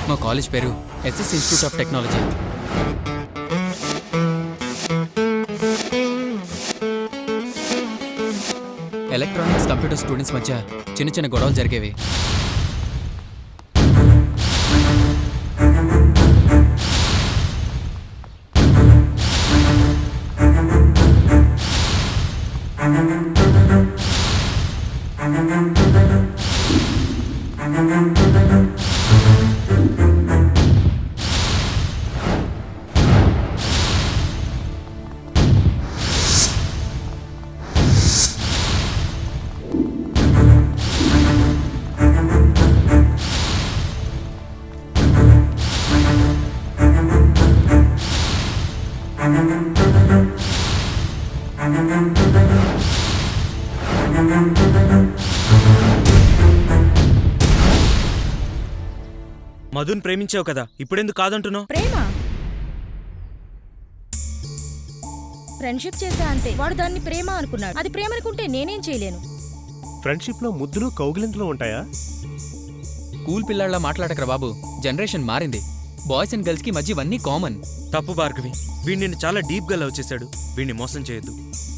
మా కాలేజ్ పేరు SS institute of technology. Electronics computer students మధ్య చిన్న చిన్న గొడవలు జరిగేవి. మధుని ప్రేమించావు కదా, ఇప్పుడెందుకు కాదంటున్నావు? ప్రేమ ఫ్రెండ్షిప్ చేసా అంతే. వాడు దాన్ని ప్రేమ అనుకున్నాడు. అది ప్రేమ అనుకుంటే నేనేం చేయలేను. ఫ్రెండ్షిప్ లో ముద్దులు కౌగిలింతలు ఉంటాయా? కూల్ పిల్లాళ్ళ మాట్లాడకరా బాబు, జనరేషన్ మారింది. బాయ్స్ అండ్ గర్ల్స్ కి మధ్య ఇవన్నీ కామన్. తప్పు భార్గవి, వీడు నిన్ను చాలా డీప్ గా లవ్ చేశాడు. వీడిని మోసం చేయొద్దు.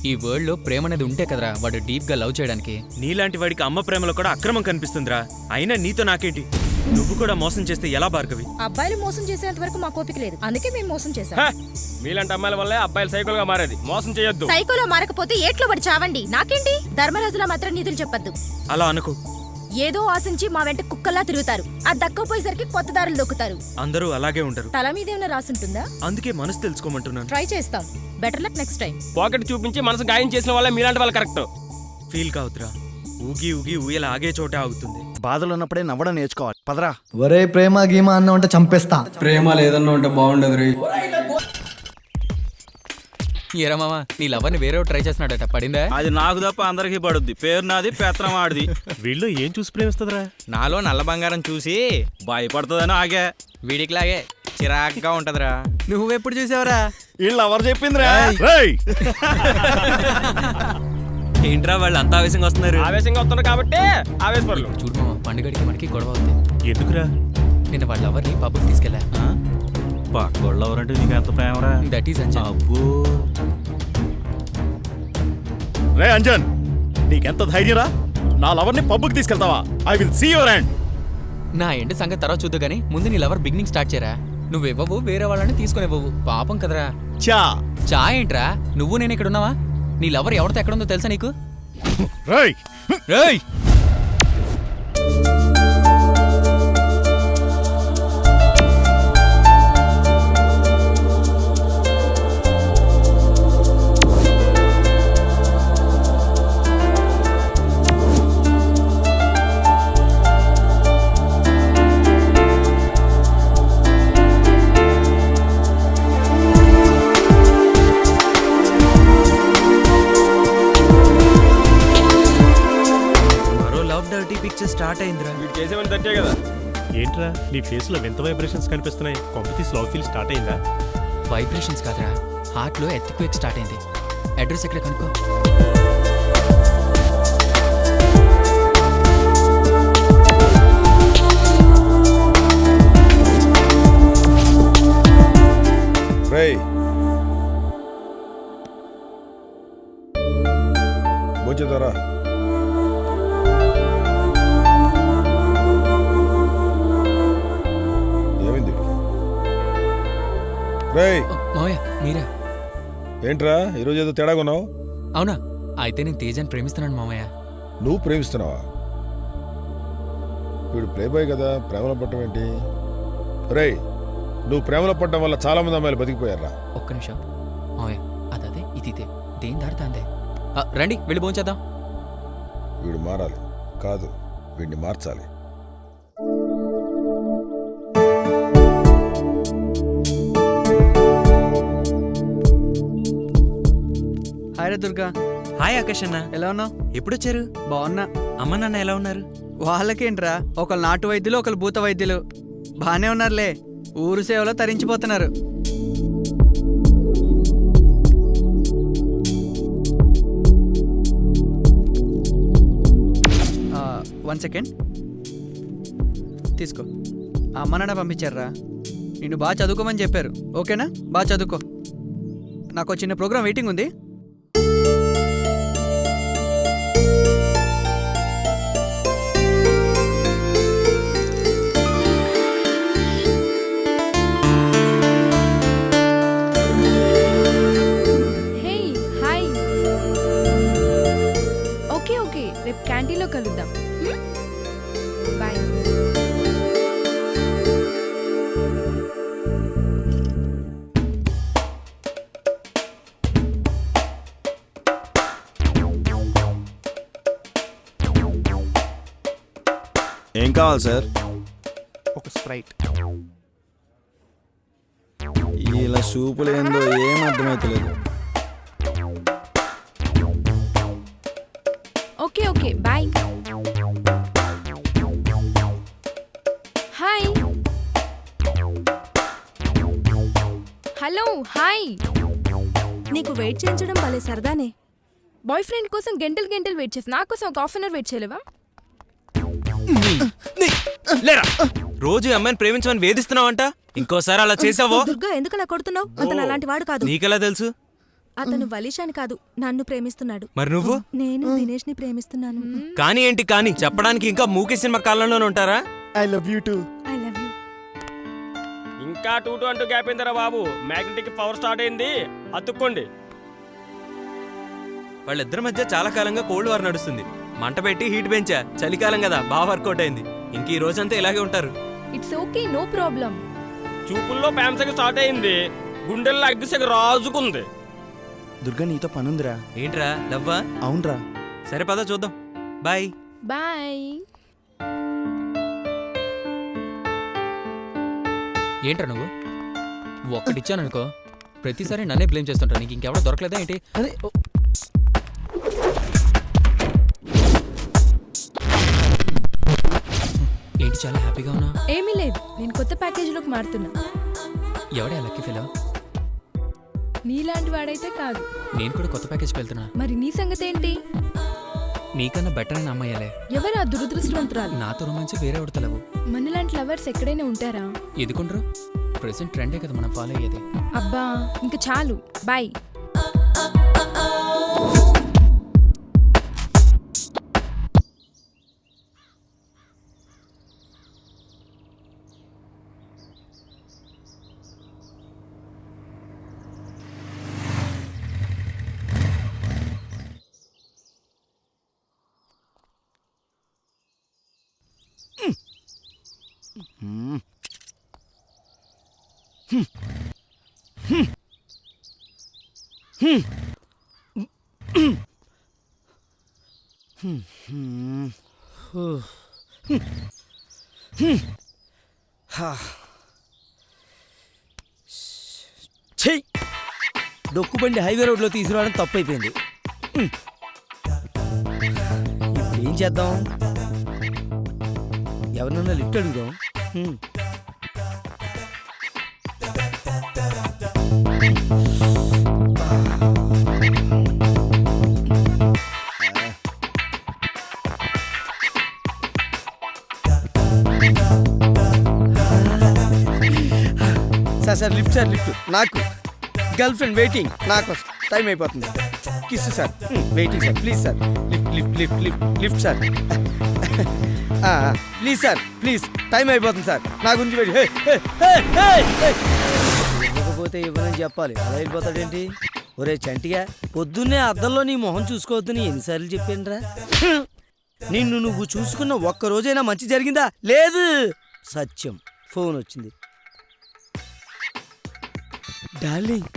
ఈ వరల్డ్ లో ప్రేమ అనేది ఉంటే కదరా వాడు డీప్ గా లవ్ చేయడానికి. నీలాంటి వాడికి అమ్మ ప్రేమలో కూడా అక్రమం కనిపిస్తుందిరా. అయినా నీతో నాకేంటి? నువ్వు కూడా మోసం చేస్తే ఎలా భార్గవి? అబ్బాయిలు మోసం చేసేంత వరకు మా కోపిక లేదు, అందుకే మేము మోసం చేశాం. మీలాంటి అమ్మాయిల వల్లే అబ్బాయిలు సైకోల్ గా మారేది. మోసం చేయొద్దు. సైకోలో మారకపోతే ఏట్లో పడి చావండి, నాకేంటి? ధర్మరాజులా మాత్రం నీతులు చెప్పొద్దు. అలా అనుకో. ఏదో ఆశించి మా వెంట కుక్కల్లా తిరుగుతారు. అది దక్కపోయేసరికి కొత్త దారులు దొక్కుతారు. అందరూ అలాగే ఉంటారు. తల మీద ఏమైనా రాసుంటుందా? అందుకే మనసు తెలుసుకోమంటున్నాను. ట్రై చేస్తాం. Better luck next time. Pocket చూపించి మనసు గాయం చేసిన వాళ్ళే మీలాంటి వాళ్ళు కరెక్ట్. ఫీల్ కావద్దురా. ఊగి ఊగి ఊయల ఆగే చోటే ఆగుతుంది. బాధలు ఉన్నప్పుడే నవ్వడం నేర్చుకోవాలి. పదరా. ఒరే ప్రేమ గీమ అన్న ఉంటే చంపేస్తా. ప్రేమ లేదన్నా ఉంటే బాగుండదు రే. ఏరా మామ, నీ లవర్ని వేరే ట్రై చేస్తున్నాడట, పడిందా? అది నాకు తప్ప అందరికీ పడుద్ది. పేరు నాది, పెత్తనం ఆడిది. వీళ్ళు ఏం చూసి ప్రేమిస్తుందిరా? నాలో నల్ల బంగారం చూసి భయపడుతుందని ఆగా. వీడికిలాగే చిరాగ్గా ఉంటదిరా. నువ్వెప్పుడు చూసావురా? వీళ్ళు ఎవరు చెప్పిందిరా? ఏంట్రా వాళ్ళు అంత ఆవేశంగా వస్తున్నారు? ఆవేశంగా వస్తున్నారు కాబట్టి ఆవేశపడలు. చూడు మామ, పండుగడికి మనకి గొడవ అవుతుంది. ఎందుకురా? నిన్న వాళ్ళ లవర్ని పబ్కి తీసుకెళ్ళా. పక్కోళ్ళు ఎవరంటే నీకు ఎంత ప్రేమరా? That is Anjan. అబ్బో. రే అంజన్, నీకెంత ధైర్యరా? నా లవర్ని పబ్బుకి తీసుకెళ్తావా? I will see your hand. నా ఎండ్ సంగతి తర్వాత చూద్దు గానీ ముందు నీ లవర్ బిగినింగ్ స్టార్ట్ చేయరా. నువ్వివ్వవు, వేరే వాళ్ళని తీసుకుని ఇవ్వవు. పాపం కదరా. చా ఏంట్రా? నువ్వు నేను ఇక్కడ ఉన్నావా? నీ లవర్ ఎవరితో ఎక్కడుందో తెలుసా నీకు? రేయ్ రేయ్, స్టార్ట్ అయిందిరా. వీడు చేసేవని తట్టే కదా. ఏంట్రా నీ ఫేస్ లో వింత వైబ్రేషన్స్ కనిపిస్తున్నాయి? కాంపిటీస్ లవ్ ఫీల్ స్టార్ట్ అయిందా? వైబ్రేషన్స్ కాదురా, హార్ట్ లో ఎర్త్క్వేక్ స్టార్ట్ అయింది. అడ్రస్ ఎక్కడ కనుక్కో. రేయ్ బుజ్జిదరా. ఏమైంది? రేయ్ మావయ్య మీరా? ఏంట్రా ఈరోజు ఏదో తేడా కొన్నావు? అవునా? అయితే నేను తేజాన్ని ప్రేమిస్తున్నాను మామయ్య. నువ్వు ప్రేమిస్తున్నావా? వీడు ప్లేబాయ్ కదా, ప్రేమలో పట్టడం ఏంటి? రేయ్, నువ్వు ప్రేమలో పడడం వల్ల చాలా మంది అమ్మాయిలు బతికిపోయారా? ఒక్క నిమిషం మావయ్య, అదే ఇదే దేని దాడుతాందే. రండి వెళ్ళి భోంచేద్దాం. వీడు మారాలి కాదు, వీడిని మార్చాలి. హాయ్ రే దుర్గా. హాయ్ ఆకాష్ అన్న, ఎలా ఉన్నావు? ఎప్పుడొచ్చారు? బాగున్నా. అమ్మ నాన్న ఎలా ఉన్నారు? వాళ్ళకేంట్రా, ఒకళ్ళు నాటు వైద్యులు, ఒకళ్ళు భూత వైద్యులు. బానే ఉన్నారులే, ఊరు సేవలో తరించిపోతున్నారు. 1 సెకండ్ తీసుకో. అమ్మ నాన్న పంపించారా? నిన్ను బాగా చదువుకోమని చెప్పారు. ఓకేనా? బాగా చదువుకో. నాకు చిన్న ప్రోగ్రామ్ వెయిటింగ్ ఉంది. Hey hi. ఓకే ఓకే, రేపు క్యాంటీన్లో కలుద్దాం. బాయ్. ఏం కావాలి సార్? ఒక స్ప్రైట్. ఇలా సూపులు ఏందో ఏం అర్థమైతలేదు. Okay okay bye. Hi. Hello hi. నీకు వెయిట్ చేయించడం భలే సరదానే. బాయ్ ఫ్రెండ్ కోసం గంటలు గంటలు వెయిట్ చేసి నా కోసం ఒక హాఫ్ అన్ అవర్ వెయిట్ చేయలేవా? లేరా, రోజు ఈ అమ్మాయిని ప్రేమించమని వేధిస్తున్నావంట. ఇంకోసారి అలా చేసావో దుర్గా ఎందుకు అలా కొడుతున్నావు? అతను అలాంటి వాడు కాదు. నీకెలా తెలుసు? అతను వలీషాని కాదు, నన్ను ప్రేమిస్తున్నాడు. మరి నువ్వు? నేను దినేష్ ని ప్రేమిస్తున్నాను. కానీ ఏంటి కానీ చెప్పడానికి ఇంకా మూకీ సినిమా కాలంలోనే ఉంటారా? I love you two. I love you. ఇంకా 2 అంటూ గ్యాప్ అయిందిరా బాబు. మ్యాగ్నెటిక్ పవర్ స్టార్ట్ అయింది, అతుక్కోండి. వాళ్ళిద్దరి మధ్య చాలా కాలంగా కోల్డ్ వార్ నడుస్తుంది. మంట పెట్టి హీట్ పెంచా, చలికాలం కదా బాగా వర్కౌట్ అయింది. ఇంక ఈ రోజంతా ఇలాగే ఉంటారు. It's okay, no problem. చూపుల్లో ప్యామ్సెగ స్టార్ట్ అయింది, గుండెల్లో అగ్గిసెగ రాజుకుంది. దుర్గా నీతో పనుందిరా. ఏంట్రా లవ్వా? అవునరా. సరే పద చూద్దాం. Bye bye. ఏంట్రా నువ్వు ఒక్కటిచ్చాను అనుకో, ప్రతిసారి నన్నే బ్లేమ్ చేస్తుంటా. నీకు ఇంకెవడో దొరకలేదా ఏంటి? అరే ఏంటి చాలా హ్యాపీగా ఉన్నా? ఏమీ లేదు, నేను కొత్త ప్యాకేజీలోకి మారుతున్నా. ఎవడే లక్కీ ఫెలో? నీలాంటి వాడైతే కాదు. నేను కూడా కొత్త ప్యాకేజ్కి వెళ్తున్నా. మరి నీ సంగతి ఏంటి? నీకన్నా బెటర్ అయిన అమ్మాయాలే. ఎవరు ఆ దురదృష్టవంతురాలు? నాతో రొమాన్స్ వేరే ఉడతలేవు. మనలాంటి లవర్స్ ఎక్కడైనా ఉంటారా? ఎదుకుండ్రు, ప్రెసెంట్ ట్రెండే కదా మనం ఫాలో అయ్యేది. అబ్బా ఇంక చాలు, బాయ్. డొక్కుబండి హైవే రోడ్లో తీసుకురావడం తప్పైపోయింది. ఇప్పుడు ఏం చేద్దాం? ఎవరినన్నా లిఫ్ట్ అడుగుదాం. Sir lift sir, lift. నాకు గర్ల్ ఫ్రెండ్ వెయిటింగ్, నా కోసం. టైం అయిపోతుంది. Kiss sir. Waiting sir, please sir. Lift lift lift lift lift sir. Please sir, please. Time అయిపోతుంది సార్, నా గురించి వెయిట్. ఇవ్వకపోతే ఇవ్వనని చెప్పాలి, అలా వెళ్ళిపోతాడేంటి? ఒరే చంటిగా, పొద్దున్నే అద్దంలో నీ మొహం చూసుకోవద్దని ఎన్నిసార్లు చెప్పానురా? నిన్ను నువ్వు చూసుకున్న ఒక్క రోజైనా మంచి జరిగిందా? లేదు. సత్యం. ఫోన్ వచ్చింది. డార్లింగ్,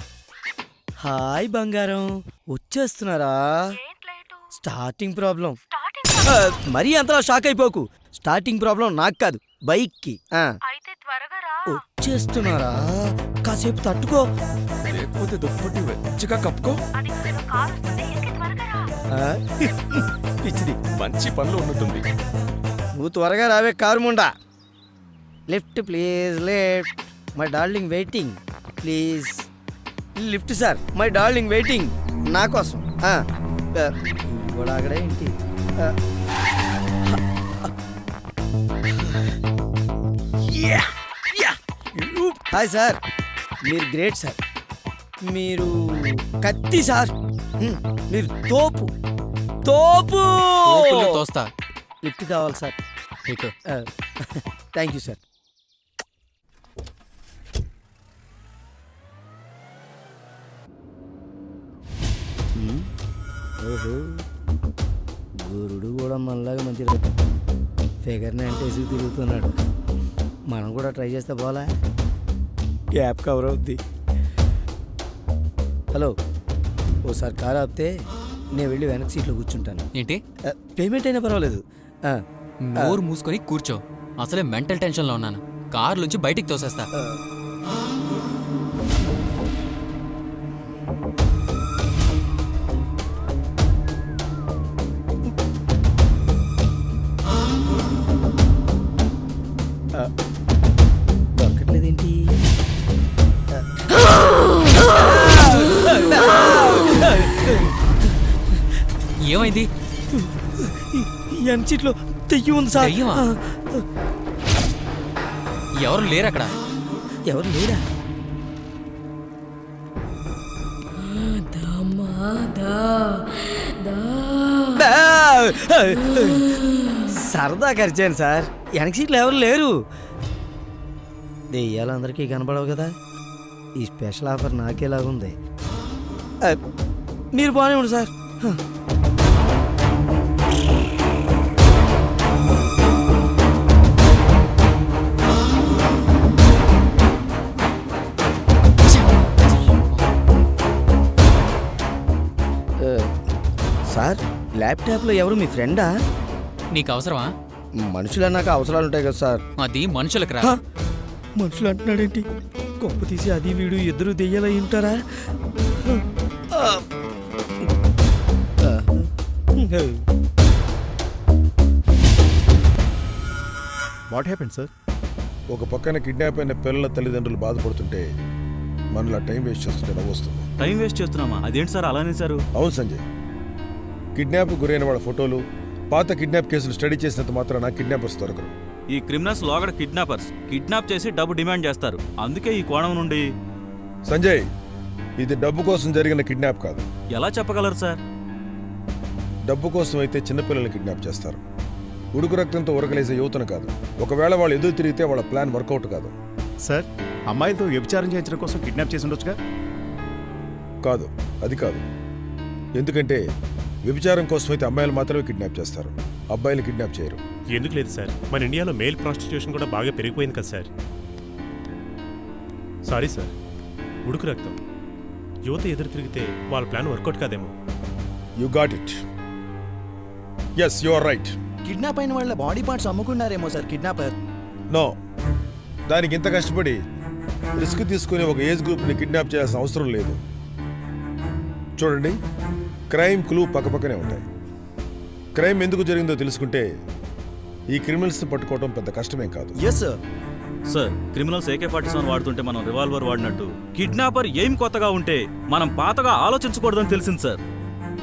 హాయ్ బంగారం, వచ్చేస్తున్నారా? Starting problem. మరీ అంతలా షాక్ అయిపోకు. స్టార్టింగ్ ప్రాబ్లం నాకు కాదు, బైక్కి. వచ్చేస్తున్నారా? కాసేపు తట్టుకో, లేకపోతే దుప్పటి వెచ్చగా కప్పుకో. పిచ్చిది. మంచి పనులు ఉన్నట్టుంది. నువ్వు త్వరగా రావే car Munda. Lift please, lift. My darling waiting, please. Lift sir, my darling waiting, నా కోసం. కూడా అక్కడే ఏంటి? Yeah! హాయ్ సార్, మీరు గ్రేట్ సార్. మీరు కత్తి సార్. మీరు తోపు తోపు. తోపుల్లో తోస్తా. లిఫ్ట్ కావాలి సార్. ఎక్కు. Thank you sir. ఓహో, గురుడు కూడా మనలాగా మంచి ఫిగర్ని అంటేసి తిరుగుతున్నాడు. మనం కూడా ట్రై చేస్తే పోలా, గ్యాప్ కవర్ అవుద్ది. హలో, ఓసారి కారు ఆపితే నేను వెళ్ళి వెనక సీట్లో కూర్చుంటాను. ఏంటి? పేమెంట్ అయినా పర్వాలేదు. నోరు మూసుకొని కూర్చో. అసలే మెంటల్ టెన్షన్లో ఉన్నాను. కారులోంచి బయటికి తోసేస్తా. దొరకట్లేదేంటి? ఏమైంది? వెనక సీట్లో తెయ్యం ఉంది సార్. దెయ్యమా? ఎవరు లేరు అక్కడ. ఎవరు లేరా? సరదా ఖర్చాను సార్. వెనక సీట్లు ఎవరు లేరు. దెయ్యాలందరికీ కనపడవు కదా. ఈ స్పెషల్ ఆఫర్ నాకేలాగుంది. మీరు బాగానే ఉండు సార్. సార్, ల్యాప్టాప్లో ఎవరు మీ ఫ్రెండా? నీకు అవసరమా? మనుషులు అన్నాక అవసరాలు ఉంటాయి కదా సార్. అది మనుషులకు రా. మనుషులు అంటున్నాడేంటి? గొప్ప తీసి అది వీడు ఇద్దరు దెయ్యాలై ఉంటారా? What happened sir? ఒక పక్కన కిడ్నాప్ అయిన పిల్లల తల్లిదండ్రులు బాధపడుతుంటే మనలా టైం వేస్ట్ చేస్తుంటే నవ్వు వస్తుంది. టైం వేస్ట్ చేస్తున్నామా? అదేంటి సార్ అలానే సార్? అవును సంజయ్, కిడ్నాప్ గురైన వాళ్ళ ఫోటోలు, పాత కిడ్నాప్ కేసులు స్టడీ చేసినంత మాత్రాన కిడ్నాపర్స్ దొరకరు. ఈ క్రిమినల్స్ లోగడ కిడ్నాపర్స్ కిడ్నాప్ చేసి డబ్బు డిమాండ్ చేస్తారు. అందుకే ఈ కోణం నుండి. సంజయ్, ఇది డబ్బు కోసం జరిగిన కిడ్నాప్ కాదు. ఎలా చెప్పగలరు సార్? డబ్బు కోసం అయితే చిన్నపిల్లల్ని కిడ్నాప్ చేస్తారు. ఉడుకు రక్తంతో ఉరకలేసే యువతను కాదు. ఒకవేళ వాళ్ళు ఎదురు తిరిగితే వాళ్ళ ప్లాన్ వర్కౌట్ కాదు. సార్, అమ్మాయిలతో వ్యభిచారం చేయించడం కోసం కిడ్నాప్ చేసి ఉండొచ్చుగా? కాదు, అది కాదు. ఎందుకంటే వ్యభిచారం కోసం అయితే అమ్మాయిలు మాత్రమే కిడ్నాప్ చేస్తారు, అబ్బాయిలు కిడ్నాప్ చేయరు. ఎందుకు లేదు సార్, మన ఇండియాలో మేల్ ప్రాస్టిట్యూషన్ కూడా బాగా పెరిగిపోయింది కదా సార్. సారీ సార్, ఉడుకు రక్తం యువత ఎదురు తిరిగితే వాళ్ళ ప్లాన్ వర్కౌట్ కాదేమో. You got it. Yes, you are right. Kidnap అయిన వాళ్ళ బాడీ పార్ట్స్ అమ్ముకున్నారేమో సార్ కిడ్నాపర్. నో, దానికి ఇంత కష్టపడి రిస్క్ తీసుకుని ఒక ఏజ్ గ్రూప్ని కిడ్నాప్ చేయాల్సిన అవసరం లేదు. చూడండి, క్రైమ్ క్లూ పక్కపక్కనే ఉంటాయి. క్రైమ్ ఎందుకు జరిగిందో తెలుసుకుంటే ఈ క్రిమినల్స్ని పట్టుకోవడం పెద్ద కష్టమేం కాదు. Yes sir. Sir, criminals AK-47 వాడుతుంటే మనం రివాల్వర్ వాడినట్టు కిడ్నాపర్ ఏం కొత్తగా ఉంటే మనం పాతగా ఆలోచించకూడదని తెలిసింది సార్.